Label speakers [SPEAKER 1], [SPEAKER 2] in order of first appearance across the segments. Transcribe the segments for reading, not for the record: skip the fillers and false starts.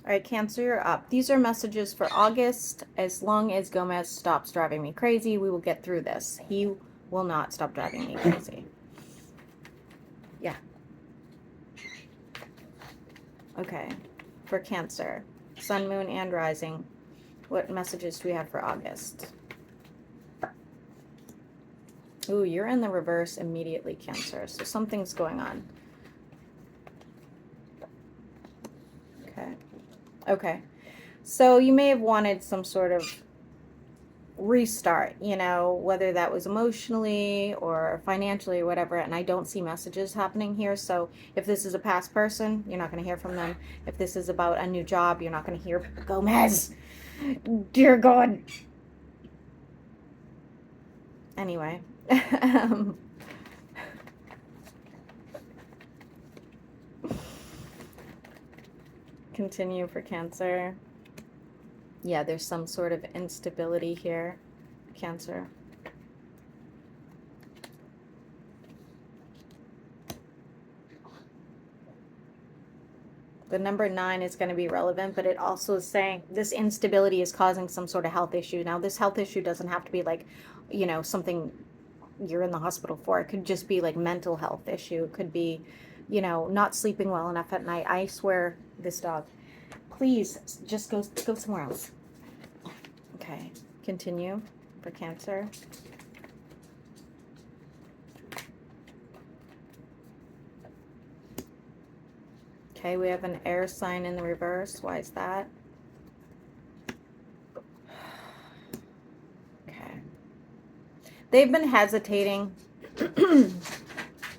[SPEAKER 1] All right, Cancer, you're up. These are messages for August. As long as Gomez stops driving me crazy, we will get through this. He will not stop driving me crazy. Yeah. Okay. For Cancer, Sun, Moon, and Rising, what messages do we have for August? Ooh, you're in the reverse immediately, Cancer. So something's going on. Okay. Okay. So you may have wanted some sort of restart, you know, whether that was emotionally or financially or whatever. And I don't see messages happening here. So if this is a past person, you're not going to hear from them. If this is about a new job, you're not going to hear Gomez. Dear God. Anyway. Continue for Cancer. Yeah, there's some sort of instability here, Cancer. The number 9 is going to be relevant, but it also is saying this instability is causing some sort of health issue. Now, this health issue doesn't have to be like, you know, something you're in the hospital for. It could just be like mental health issue. It could be, you know, not sleeping well enough at night. I swear, this dog. Please, just go somewhere else. Okay, continue for Cancer. Okay, we have an air sign in the reverse. Why is that? Okay. They've been hesitating.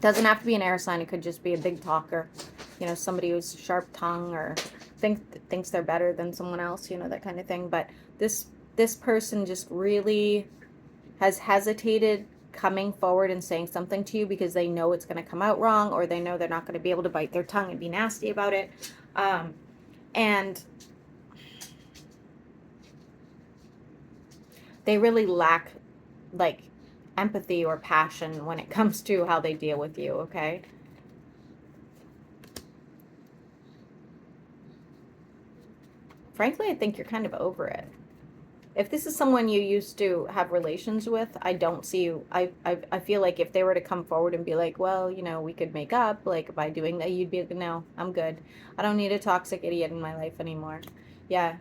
[SPEAKER 1] Doesn't have to be an air sign. It could just be a big talker. You know, somebody who's sharp tongue or thinks they're better than someone else, you know, that kind of thing. But this person just really has hesitated coming forward and saying something to you because they know it's going to come out wrong, or they know they're not going to be able to bite their tongue and be nasty about it. And they really lack like empathy or passion when it comes to how they deal with you, okay? Frankly, I think you're kind of over it. If this is someone you used to have relations with, I don't see you. I feel like if they were to come forward and be like, well, you know, we could make up, like by doing that, you'd be like, no, I'm good. I don't need a toxic idiot in my life anymore. Yeah.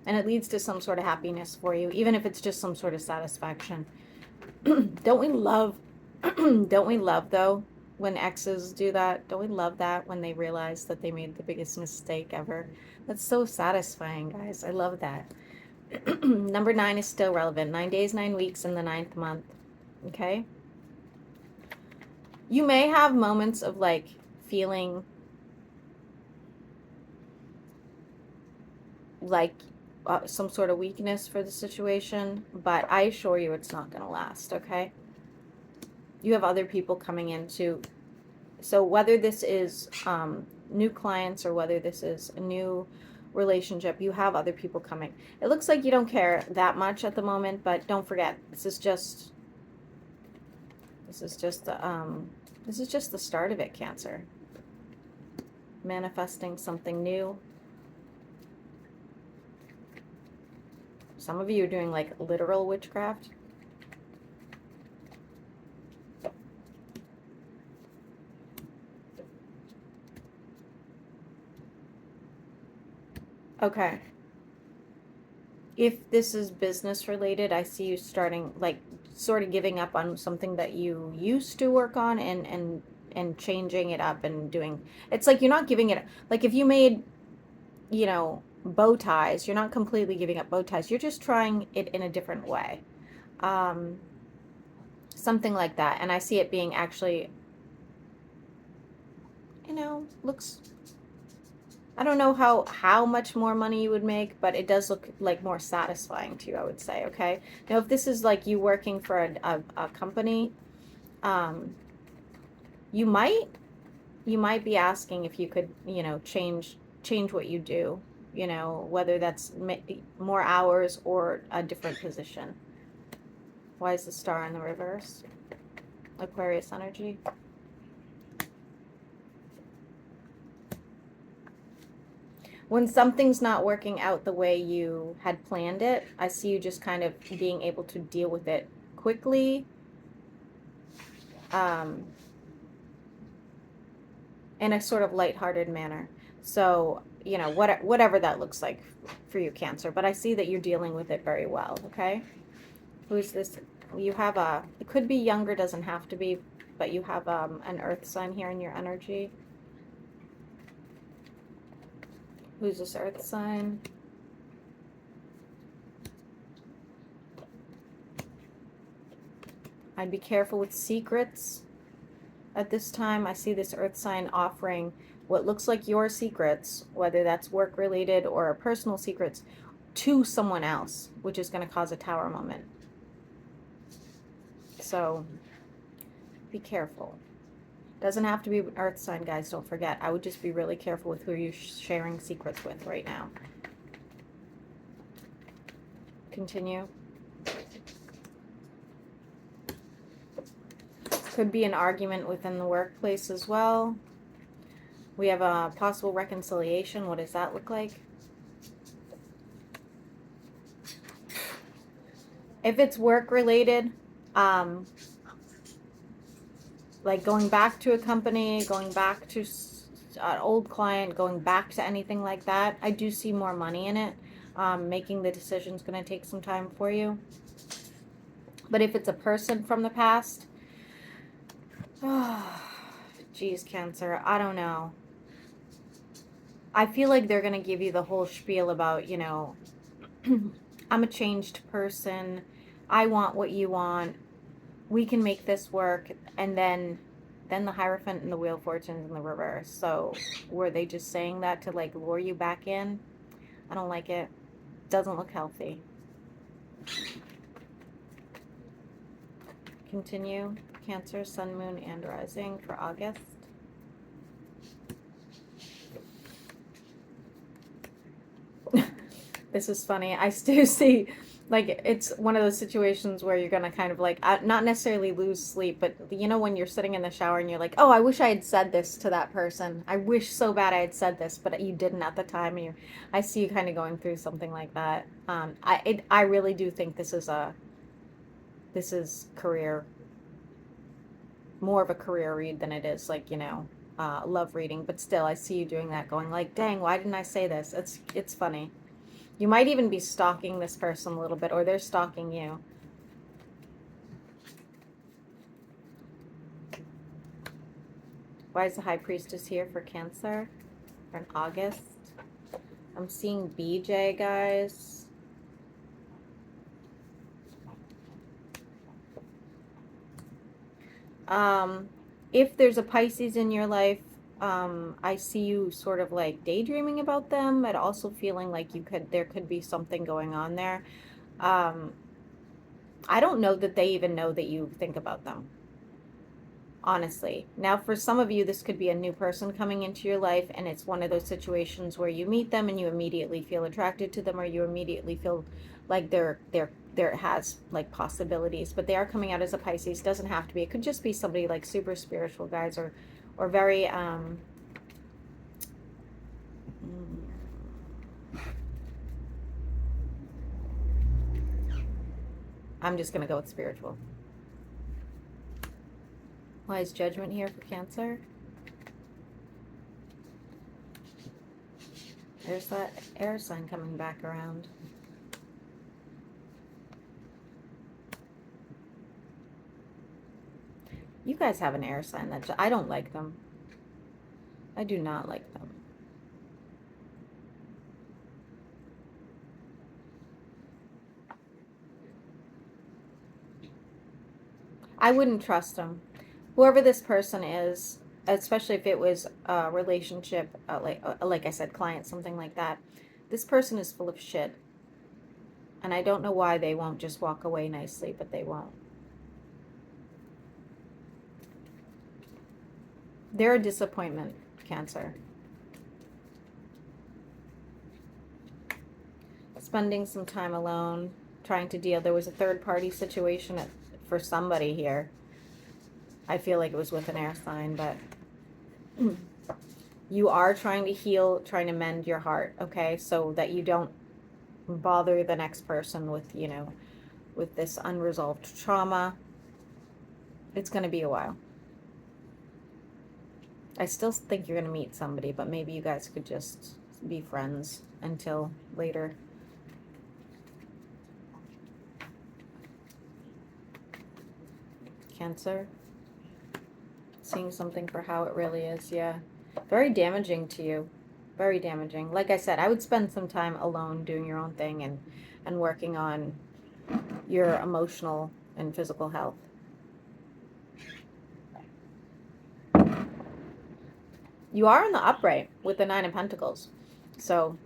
[SPEAKER 1] And it leads to some sort of happiness for you, even if it's just some sort of satisfaction. Don't we love, don't we love though, when exes do that? Don't we love that when they realize that they made the biggest mistake ever? That's so satisfying, guys. I love that. Number 9 is still relevant. 9 days, 9 weeks in the 9th month. Okay? You may have moments of like feeling like some sort of weakness for the situation, but I assure you it's not going to last, okay? You have other people coming into, so whether this is new clients or whether this is a new relationship, you have other people coming. It looks like you don't care that much at the moment, but don't forget, this is just the start of it, Cancer. Manifesting something new. Some of you are doing like literal witchcraft. Okay. If this is business related, I see you starting like sort of giving up on something that you used to work on and changing it up and doing. It's like you're not giving it, like if you made, you know, bow ties, you're not completely giving up bow ties. You're just trying it in a different way. Um Something like that. And I see it being actually, you know, looks, I don't know how much more money you would make, but it does look like more satisfying to you, I would say. Okay. Now, if this is like you working for a company, um, you might you might be asking if you could, you know, change what you do. You know, whether that's more hours or a different position. Why is the star in the reverse? Aquarius energy. When something's not working out the way you had planned it, I see you just kind of being able to deal with it quickly, in a sort of lighthearted manner. So, you know, whatever that looks like for you, Cancer. But I see that you're dealing with it very well, okay? Who's this? You have it could be younger, doesn't have to be, but you have an earth sign here in your energy. Who's this earth sign? I'd be careful with secrets at this time. I see this earth sign offering what looks like your secrets, whether that's work related or personal secrets, to someone else, which is going to cause a tower moment. So be careful. Doesn't have to be an earth sign, guys, don't forget. I would just be really careful with who you're sharing secrets with right now. Continue. Could be an argument within the workplace as well. We have a possible reconciliation. What does that look like? If it's work related, like going back to a company, going back to an old client, going back to anything like that, I do see more money in it. Making the decision is going to take some time for you. But if it's a person from the past, oh, geez, Cancer, I don't know. I feel like they're going to give you the whole spiel about, you know, I'm a changed person. I want what you want. We can make this work. And then the Hierophant and the Wheel of Fortune in the reverse. So were they just saying that to like lure you back in? I don't like it. Doesn't look healthy. Continue. Cancer, Sun, Moon, and Rising for August. This is funny. I still see, like, it's one of those situations where you're going to kind of like, not necessarily lose sleep, but you know, when you're sitting in the shower and you're like, oh, I wish I had said this to that person. I wish so bad I had said this, but you didn't at the time. And I see you kind of going through something like that. I really do think this is career, more of a career read than it is like, you know, love reading. But still, I see you doing that, going like, dang, why didn't I say this? It's funny. You might even be stalking this person a little bit, or they're stalking you. Why is the High Priestess here for Cancer? For in August? I'm seeing BJ, guys. If there's a Pisces in your life, I see you sort of like daydreaming about them, but also feeling like there could be something going on there. I don't know that they even know that you think about them, honestly. Now, for some of you, this could be a new person coming into your life, and it's one of those situations where you meet them and you immediately feel attracted to them, or you immediately feel like there has like possibilities. But they are coming out as a Pisces. Doesn't have to be. It could just be somebody like super spiritual, guys, or very I'm just gonna go with spiritual. Why is Judgment here for Cancer? There's that air sign coming back around. You guys have an air sign that I don't like them. I do not like them. I wouldn't trust them. Whoever this person is, especially if it was a relationship, like I said, client, something like that, this person is full of shit. And I don't know why they won't just walk away nicely, but they won't. They're a disappointment, Cancer. Spending some time alone, trying to deal. There was a third-party situation for somebody here. I feel like it was with an air sign, but You are trying to heal, trying to mend your heart, okay? So that you don't bother the next person with, you know, with this unresolved trauma. It's going to be a while. I still think you're going to meet somebody, but maybe you guys could just be friends until later. Cancer. Seeing something for how it really is, yeah. Very damaging to you. Very damaging. Like I said, I would spend some time alone doing your own thing and working on your emotional and physical health. You are in the upright with the Nine of Pentacles. So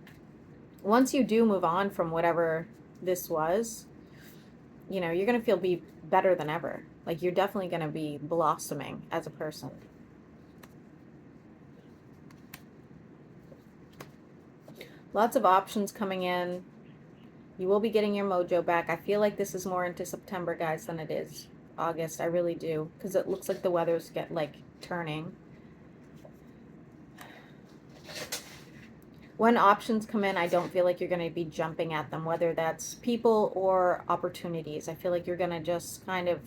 [SPEAKER 1] once you do move on from whatever this was, you know, you're going to feel be better than ever. Like you're definitely going to be blossoming as a person. Lots of options coming in. You will be getting your mojo back. I feel like this is more into September, guys, than it is August. I really do. Because it looks like the weather's like turning. When options come in, I don't feel like you're going to be jumping at them, whether that's people or opportunities. I feel like you're going to just kind of...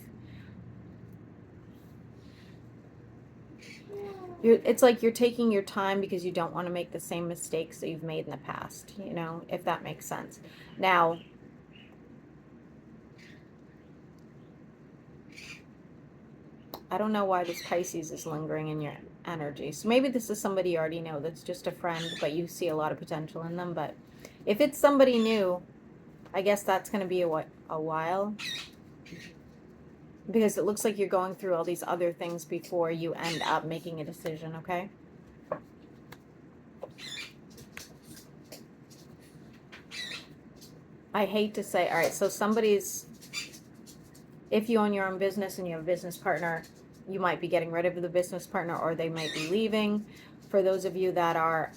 [SPEAKER 1] it's like you're taking your time because you don't want to make the same mistakes that you've made in the past, you know, if that makes sense. Now, I don't know why this Pisces is lingering in your energy. So maybe this is somebody you already know that's just a friend, but you see a lot of potential in them. But if it's somebody new, I guess that's going to be a while. Because it looks like you're going through all these other things before you end up making a decision, okay? I hate to say, all right, so somebody's, if you own your own business and you have a business partner, you might be getting rid of the business partner or they might be leaving. For those of you that are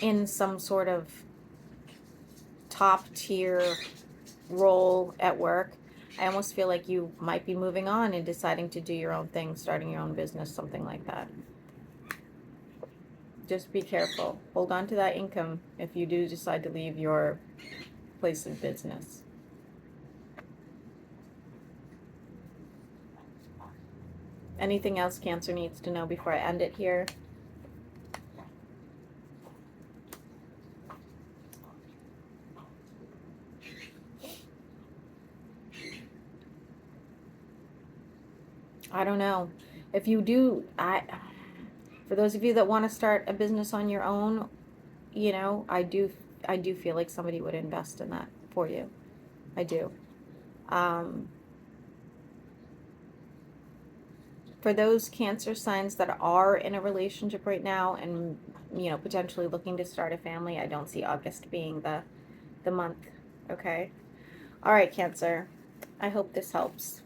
[SPEAKER 1] in some sort of top tier role at work, I almost feel like you might be moving on and deciding to do your own thing, starting your own business, something like that. Just be careful. Hold on to that income if you do decide to leave your place of business. Anything else Cancer needs to know before I end it here? I don't know. If you do, for those of you that want to start a business on your own, you know, I do feel like somebody would invest in that for you. I do. For those Cancer signs that are in a relationship right now and, you know, potentially looking to start a family, I don't see August being the month, okay? All right, Cancer. I hope this helps.